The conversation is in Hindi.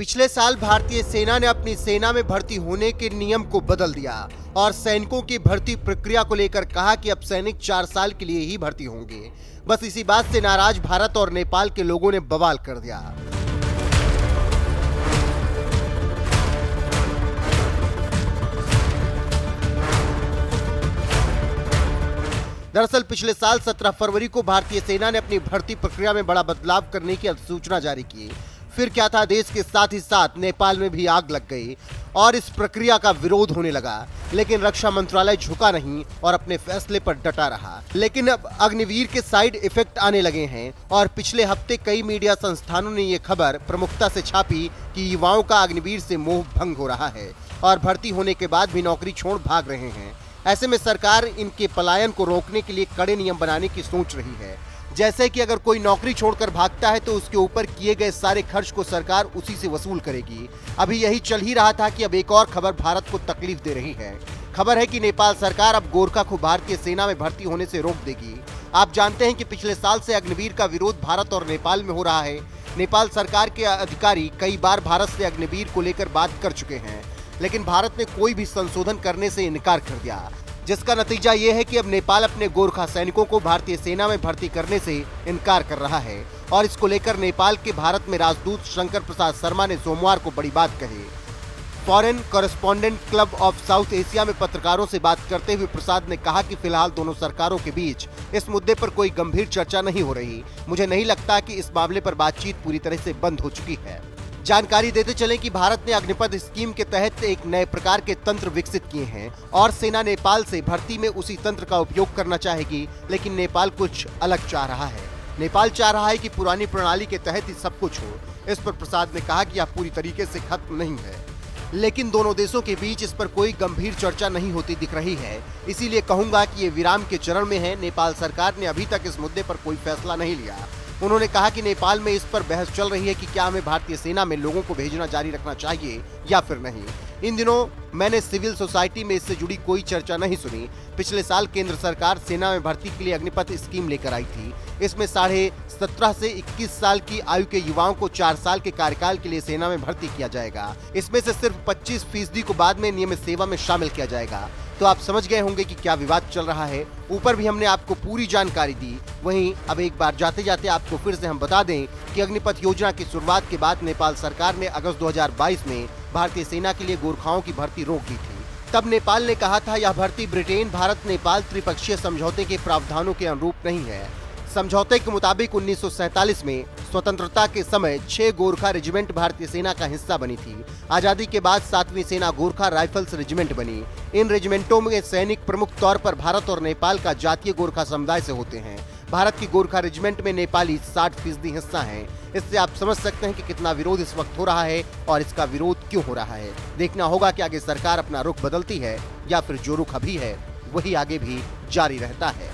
पिछले साल भारतीय सेना ने अपनी सेना में भर्ती होने के नियम को बदल दिया और सैनिकों की भर्ती प्रक्रिया को लेकर कहा कि अब सैनिक 4 साल के लिए ही भर्ती होंगे। बस इसी बात से नाराज भारत और नेपाल के लोगों ने बवाल कर दिया। दरअसल पिछले साल 17 फरवरी को भारतीय सेना ने अपनी भर्ती प्रक्रिया में बड़ा बदलाव करने की अधिसूचना जारी की। फिर क्या था, देश के साथ ही साथ नेपाल में भी आग लग गई और इस प्रक्रिया का विरोध होने लगा। लेकिन रक्षा मंत्रालय झुका नहीं और अपने फैसले पर डटा रहा। लेकिन अब अग्निवीर के साइड इफेक्ट आने लगे हैं और पिछले हफ्ते कई मीडिया संस्थानों ने ये खबर प्रमुखता से छापी कि युवाओं का अग्निवीर से मोह भंग हो रहा है और भर्ती होने के बाद भी नौकरी छोड़ भाग रहे हैं। ऐसे में सरकार इनके पलायन को रोकने के लिए कड़े नियम बनाने की सोच रही है। जैसे कि अगर कोई नौकरी छोड़कर भागता है तो उसके ऊपर किए गए सारे खर्च को सरकार उसी से वसूल करेगी। अभी यही चल ही रहा था कि अब एक और खबर भारत को तकलीफ दे रही है। खबर है कि नेपाल सरकार अब गोरखा को भारतीय सेना में भर्ती होने से रोक देगी। आप जानते हैं कि पिछले साल से अग्निवीर का विरोध भारत और नेपाल में हो रहा है। नेपाल सरकार के अधिकारी कई बार भारत से अग्निवीर को लेकर बात कर चुके हैं, लेकिन भारत ने कोई भी संशोधन करने से इनकार कर दिया, जिसका नतीजा ये है कि अब नेपाल अपने गोरखा सैनिकों को भारतीय सेना में भर्ती करने से इनकार कर रहा है। और इसको लेकर नेपाल के भारत में राजदूत शंकर प्रसाद शर्मा ने सोमवार को बड़ी बात कही। Foreign correspondent club of south Asia में पत्रकारों से बात करते हुए प्रसाद ने कहा कि फिलहाल दोनों सरकारों के बीच इस मुद्दे पर कोई गंभीर चर्चा नहीं हो रही। मुझे नहीं लगता कि इस मामले पर बातचीत पूरी तरह से बंद हो चुकी है। जानकारी देते चलें कि भारत ने अग्निपथ स्कीम के तहत एक नए प्रकार के तंत्र विकसित किए हैं और सेना नेपाल से भर्ती में उसी तंत्र का उपयोग करना चाहेगी, लेकिन नेपाल कुछ अलग चाह रहा है। नेपाल चाह रहा है कि पुरानी प्रणाली के तहत ही सब कुछ हो। इस पर प्रसाद ने कहा कि यह पूरी तरीके से खत्म नहीं है, लेकिन दोनों देशों के बीच इस पर कोई गंभीर चर्चा नहीं होती दिख रही है। इसीलिए कहूंगा कि ये विराम के चरण में है। नेपाल सरकार ने अभी तक इस मुद्दे पर कोई फैसला नहीं लिया। उन्होंने कहा कि नेपाल में इस पर बहस चल रही है कि क्या हमें भारतीय सेना में लोगों को भेजना जारी रखना चाहिए या फिर नहीं। इन दिनों मैंने सिविल सोसाइटी में इससे जुड़ी कोई चर्चा नहीं सुनी। पिछले साल केंद्र सरकार सेना में भर्ती के लिए अग्निपथ स्कीम लेकर आई थी। इसमें 17.5 से 21 साल की आयु के युवाओं को 4 साल के कार्यकाल के लिए सेना में भर्ती किया जाएगा। इसमें से सिर्फ 25% को बाद में नियमित सेवा में शामिल किया जाएगा। तो आप समझ गए होंगे कि क्या विवाद चल रहा है। ऊपर भी हमने आपको पूरी जानकारी दी। वहीं अब एक बार जाते जाते आपको फिर से हम बता दें कि अग्निपथ योजना की शुरुआत के बाद नेपाल सरकार ने अगस्त 2022 में भारतीय सेना के लिए गोरखाओं की भर्ती रोक दी थी। तब नेपाल ने कहा था यह भर्ती ब्रिटेन भारत नेपाल त्रिपक्षीय समझौते के प्रावधानों के अनुरूप नहीं है। समझौते के मुताबिक 1947 में स्वतंत्रता के समय 6 गोरखा रेजिमेंट भारतीय सेना का हिस्सा बनी थी। आजादी के बाद 7वीं सेना गोरखा राइफल्स रेजिमेंट बनी। इन रेजिमेंटों में सैनिक प्रमुख तौर पर भारत और नेपाल का जातीय गोरखा समुदाय से होते हैं। भारत की गोरखा रेजिमेंट में नेपाली 60% हिस्सा हैं। इससे आप समझ सकते हैं कि कितना विरोध इस वक्त हो रहा है और इसका विरोध क्यों हो रहा है। देखना होगा कि आगे सरकार अपना रुख बदलती है या फिर जो रुख अभी है वही आगे भी जारी रहता है।